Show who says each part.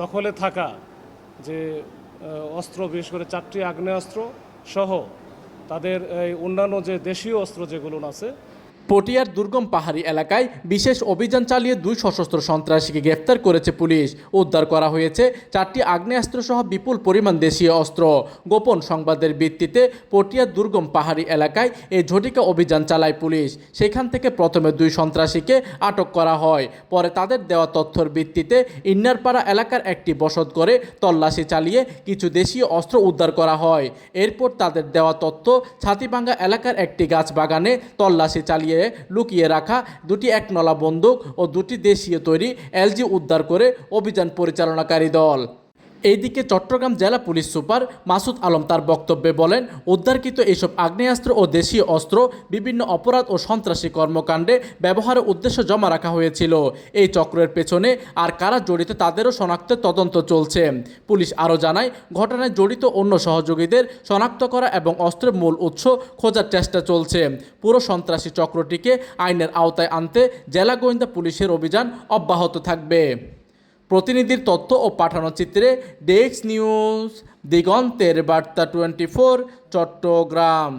Speaker 1: দখলে থাকা যে অস্ত্র, বিশেষ করে 4টি আগ্নেয়াস্ত্র সহ তাদের এই অন্যান্য যে দেশীয় অস্ত্র যেগুলো আছে।
Speaker 2: পটিয়ার দুর্গম পাহাড়ি এলাকায় বিশেষ অভিযান চালিয়ে 2 সশস্ত্র সন্ত্রাসীকে গ্রেফতার করেছে পুলিশ। উদ্ধার করা হয়েছে 4টি আগ্নেয়াস্ত্র সহ বিপুল পরিমাণ দেশীয় অস্ত্র। গোপন সংবাদের ভিত্তিতে পটিয়ার দুর্গম পাহাড়ি এলাকায় এই ঝটিকা অভিযান চালায় পুলিশ। সেখান থেকে প্রথমে 2 সন্ত্রাসীকে আটক করা হয়। পরে তাদের দেওয়া তথ্যের ভিত্তিতে ইন্নারপাড়া এলাকার একটি বসত করে তল্লাশি চালিয়ে কিছু দেশীয় অস্ত্র উদ্ধার করা হয়। এরপর তাদের দেওয়া তথ্য ছাতিভাঙ্গা এলাকার একটি গাছ বাগানে তল্লাশি চালিয়ে লুকিয়ে রাখা 2টি একনলা বন্দুক ও 2টি দেশীয় তৈরি এলজি উদ্ধার করে অভিযান পরিচালনাকারী দল। এইদিকে চট্টগ্রাম জেলা পুলিশ সুপার মাসুদ আলম তার বক্তব্যে বলেন, উদ্ধারকৃত এইসব আগ্নেয়াস্ত্র ও দেশীয় অস্ত্র বিভিন্ন অপরাধ ও সন্ত্রাসী কর্মকাণ্ডে ব্যবহারের উদ্দেশ্যে জমা রাখা হয়েছিল। এই চক্রের পেছনে আর কারা জড়িত তাদেরও শনাক্তের তদন্ত চলছে। পুলিশ আরও জানায়, ঘটনায় জড়িত অন্য সহযোগীদের শনাক্ত করা এবং অস্ত্রের মূল উৎস খোঁজার চেষ্টা চলছে। পুরো সন্ত্রাসী চক্রটিকে আইনের আওতায় আনতে জেলা গোয়েন্দা পুলিশের অভিযান অব্যাহত থাকবে। প্রতিনিধির তথ্য ও পাঠানো চিত্রে ডেস্ক নিউজ, দিগন্তের বার্তা 24, চট্টগ্রাম।